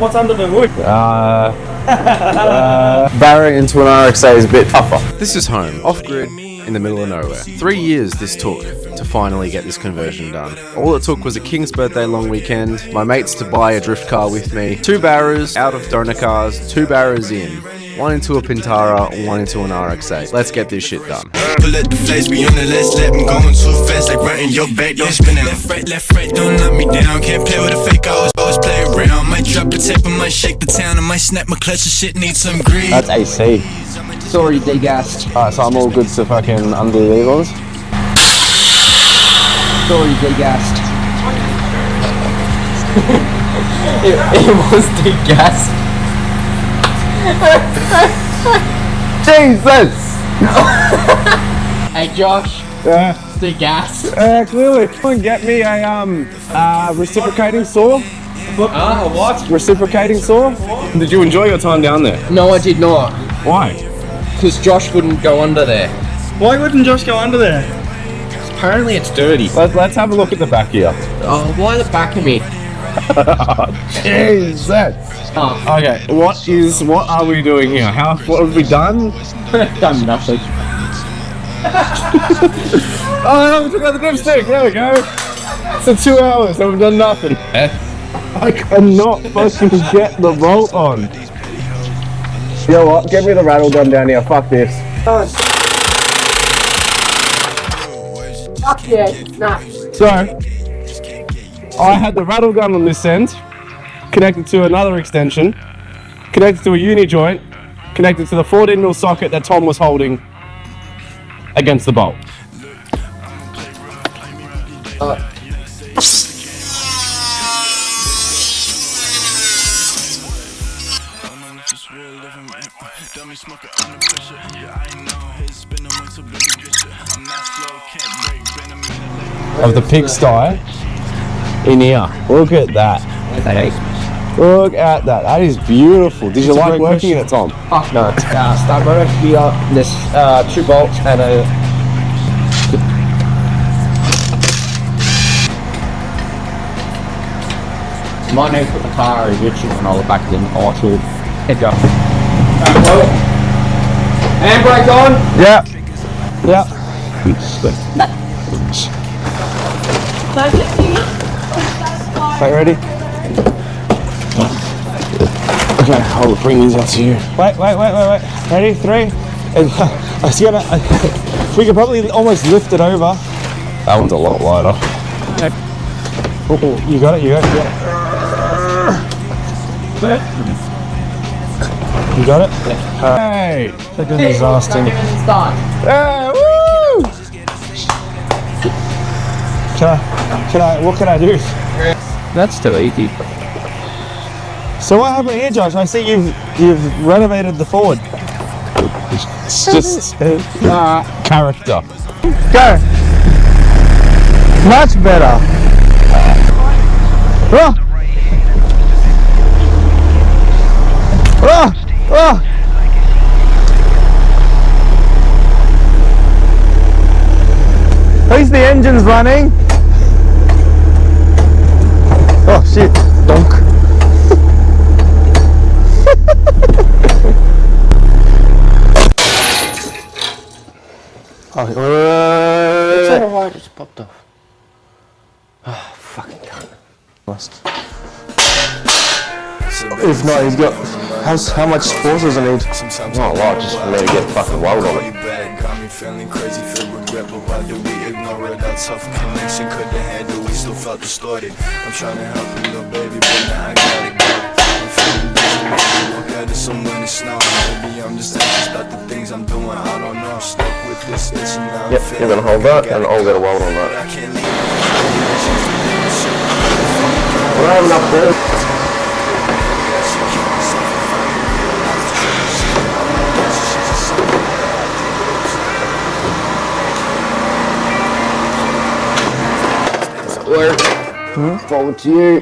what's under the hood? Barra into an RX8 is a bit tougher. This is home, off-grid, in the middle of nowhere. 3 years this took to finally get this conversion done. All it took was a King's birthday long weekend, my mates to buy a drift car with me, 2 Barras out of donor cars, 2 Barras in, 1 into a Pintara, 1 into an RX8. Let's get this shit done. Pull up the flames, be on the list, let me going too fast, like right in your back, don't spin it. Left, right, don't knock me down. Can't play with a fake, I always play around. Might drop a tape, I might shake the town, I might snap my clutch, and shit need some grease. That's AC. Sorry, degassed. Alright, so I'm all good to fucking undo these ones. Sorry, degassed. It was degassed. Jesus! Hey, Josh. Yeah. Degassed. Clearly. Come and get me a reciprocating saw. What? Reciprocating saw. Did you enjoy your time down there? No, I did not. Why? Because Josh wouldn't go under there. Why wouldn't Josh go under there? Apparently it's dirty. Let's have a look at the back here. Oh, why the back of me? Jesus. Oh. Okay, what are we doing here? What have we done? Done nothing. Oh, we took out the dipstick. There we go. So 2 hours and we've done nothing. I cannot fucking get the bolt on. You know what? Get me the rattle gun down here. Fuck this. Fuck yeah, nah. So, I had the rattle gun on this end, connected to another extension, connected to a uni joint, connected to the 14mm socket that Tom was holding against the bolt. Of the pigsty in here. Look at that. Look at that. That is beautiful. Did you like working in it, Tom? Fuck no. Start motor here. There's 2 bolts and a. My name for the car is Richard and I'll back in R2. Head go. Handbrake on? Yeah. Yeah. Are you ready? Okay, I'll bring these out to you. Wait. Ready? 3. We could probably almost lift it over. That one's a lot lighter. Okay. Oh, you got it. You got it? Hey! Look at this disaster. Hey, woo! What can I do? That's too easy. So what happened here, Josh? I see you've renovated the Ford. It's just character. Go! Much better. At least the engine's running. Oh shit, donk. It's alright, it's popped off. Oh, fucking cunt. If not, he's got. How much force does it need? Not a lot, just for me to get fucking weld on it. Got me feeling crazy, feel regret, but why did we ignore it? Our tough connection couldn't handle, we still felt distorted. I'm trying to help you, little baby, but now I gotta go. I'm feeling dizzy, look at it somewhere in the snow. Maybe I'm just anxious about the things I'm doing, I don't know. I'm stuck with this itch and now Yep, you're gonna hold that and I'll get a weld on that. I can't leave. Well, I have enough there. Work. Forward to you.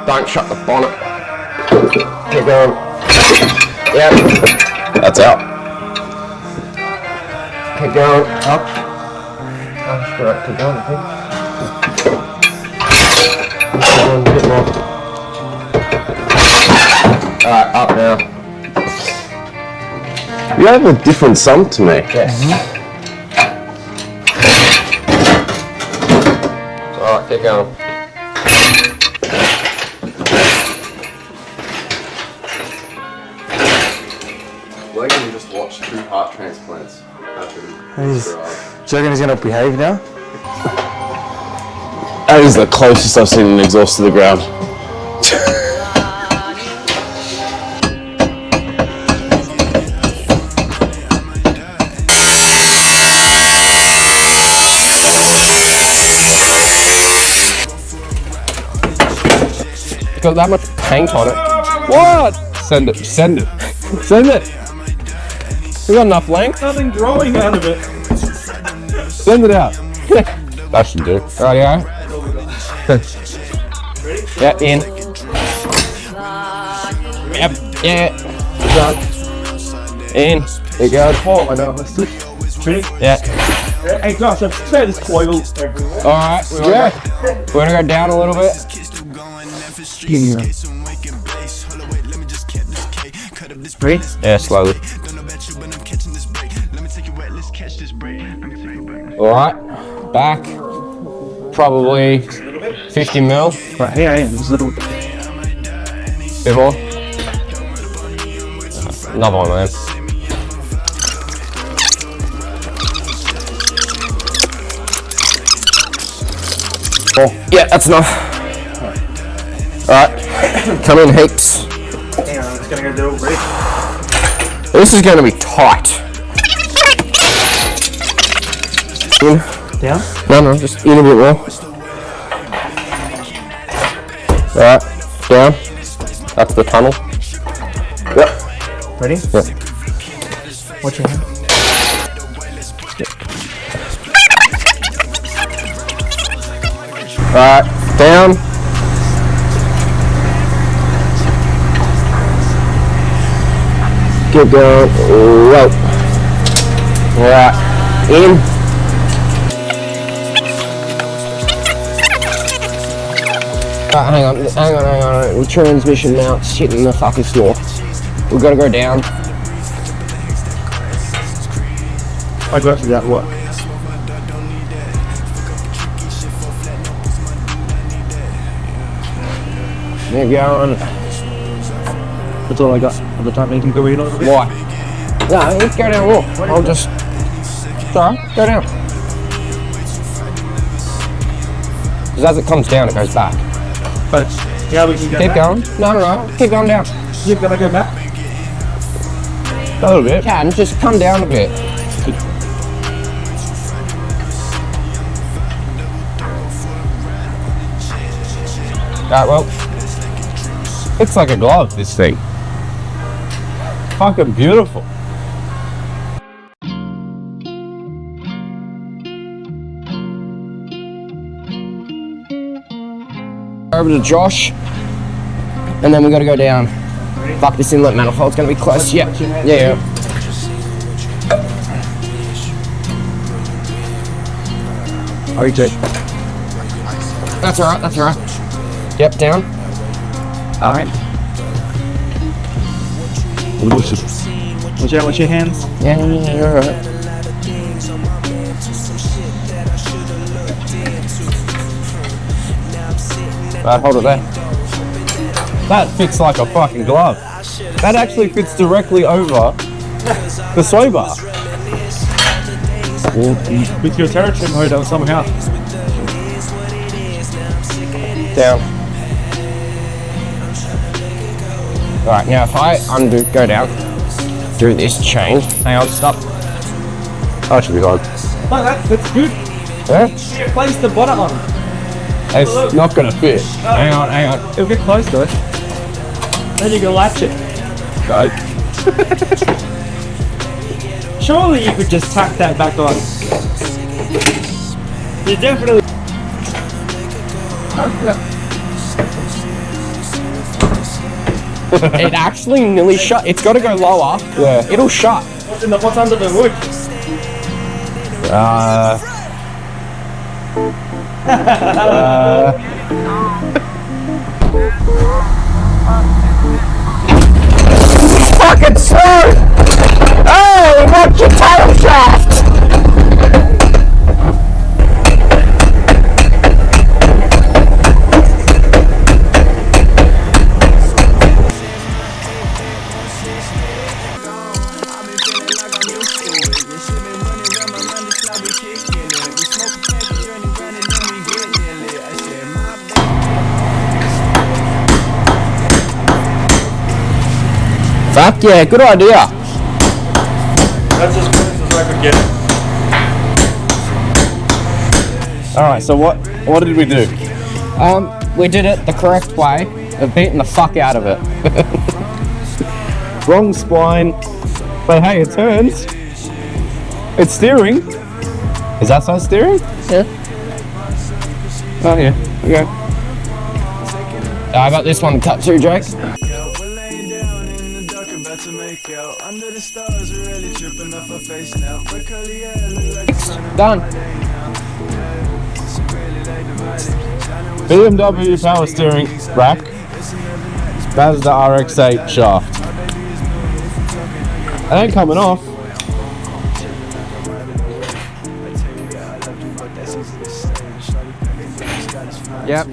Don't shut the bonnet. Keep going. Yep. That's out. Keep going up. That's right, keep going, I think. Keep going a bit more. Alright, up now. You have a different sum to me. Yes. Alright, keep going. Legnum just watched 2 heart transplants happen. Do you reckon he's going to behave now? That is the closest I've seen an exhaust to the ground. Got that much paint on it. What? Send it. Send it. Send it. We got enough length. Nothing growing out of it. Send it out. That should do. Rightio. Yeah, in. Yep. Yeah. Done. In. There you go. Oh, I know. Ready? Yeah. Hey, gosh, I've spare this coil everywhere. Alright, we're gonna go down a little bit. Ready? Yeah, slowly. Alright, back. Probably 50 mil. Right, here I am. This little. Bit more. Another one, man. Oh, yeah, that's enough. Alright, come in heaps. Hang on, I'm just going to go do it. Ready? This is going to be tight. In. Down? No, just in a bit more. Alright, down. That's the tunnel. Yep. Ready? Yep. Watch your hand. Alright, down. Keep going. Whoa. Alright, in. Hang on. The transmission mount's hitting the fucking floor. We've got to go down. I got that what? There you go. That's all I got. At the time, you can go in a little bit. Why? No, let's go down more. I'll just. Sorry, go down. Because as it comes down, it goes back. But yeah, we can go Keep back. going. No. Keep going down. You're gonna go back. A little bit. Can just come down a bit. Alright, well. It's like a glove, this thing. Fucking beautiful. Over to Josh. And then we got to go down. Fuck, this inlet manifold's going to be close. Yeah. RX8. That's alright. Yep, down. Alright. Watch out, watch your hands. Yeah, alright. Right, hold it there. That fits like a fucking glove. That actually fits directly over the sway bar. With your territory model somehow. Down. Alright, now if I go down, do this chain. Hang on, stop. That should be hard. No, that's good. Yeah? You place the bottom on. It's not gonna fit. Hang on. It'll get close to it. Then you can latch it. Right. Surely you could just tack that back on. You definitely. It actually nearly shut. It's got to go lower. Yeah. It'll shut. What's under the hood? Fucking turn! Hey, what's your tail shaft? Fuck yeah, good idea. That's as close as I could get. Alright, so what did we do? We did it the correct way of beating the fuck out of it. Wrong spline. But hey, it turns. It's steering. Is that side steering? Yeah. Oh yeah, okay. I got this one cut too, Jake. Done. BMW power steering rack. That is the RX8 shaft. It ain't coming off. Yep.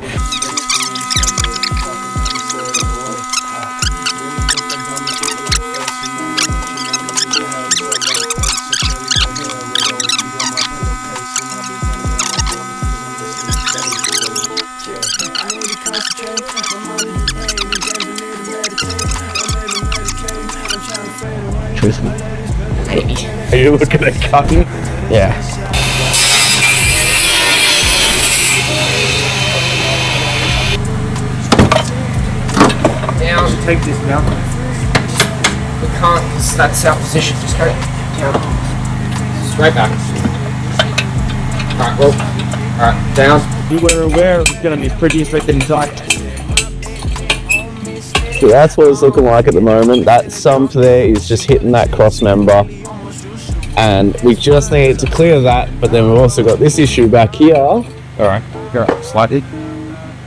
Are you looking at cutting? Yeah. Down. Take this now. We can't, because that's our position. Just go down. Straight back. Alright, well. Alright, down. You were aware it was going to be pretty freaking tight. So that's what it's looking like at the moment. That sump there is just hitting that cross member. And we just need to clear that, but then we've also got this issue back here. Alright, go up slightly.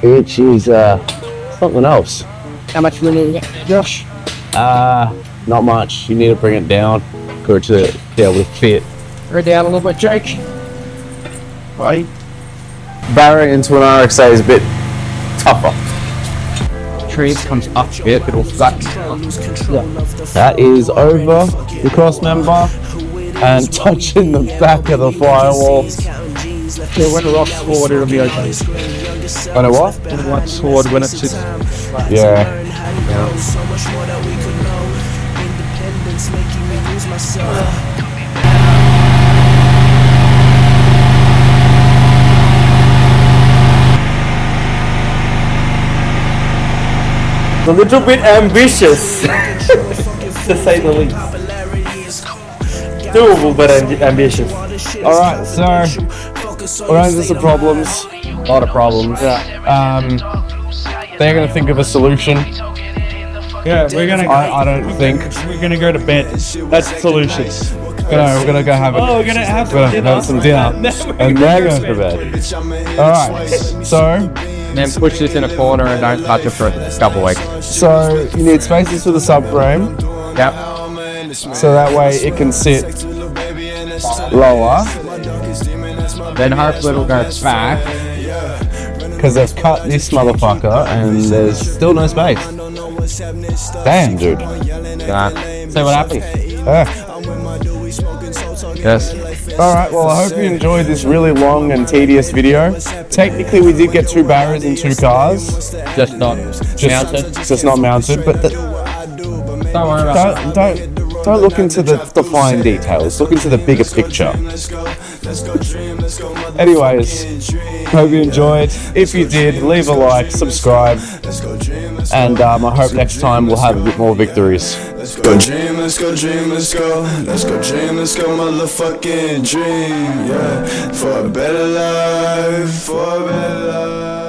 Which is something else. How much we need to get, Josh? Not much. You need to bring it down for it to be able to fit. Go down a little bit, Jake. Right. Barra into an RX8 is a bit tougher. Tree comes up a bit, it'll flat. That is over the cross member and touching the back of the firewall. Yeah, when it rocks forward, it'll be okay. On a what? When it rocks forward, when it sits. Yeah. A little bit ambitious, to say the least. Doable, but ambitious. Alright, so we're running into some problems. A lot of problems. Yeah. They're gonna think of a solution. Yeah, we're gonna. I don't think. We're gonna go to bed. That's the solution. We're gonna go have we're gonna have some dinner. And they're going to bed. Alright, so Then push this in a corner and don't touch it for a couple weeks. So you need spaces for the subframe. Yep. So that way it can sit lower. Then hopefully it'll go back. Because they've cut this motherfucker and there's still no space. Damn, dude. Yeah. See what happens. Yes. Alright, well I hope you enjoyed this really long and tedious video. Technically we did get 2 Barras in 2 cars. Just not mounted. Just not mounted, but Don't worry about it. don't look into the fine details. Look into the bigger picture. Anyways, hope you enjoyed. If you did, leave a like, subscribe, and I hope next time we'll have a bit more victories. Let's go dream, let's go dream, let's go. Let's go dream, let's go motherfucking dream, yeah. For a better life, for a better life.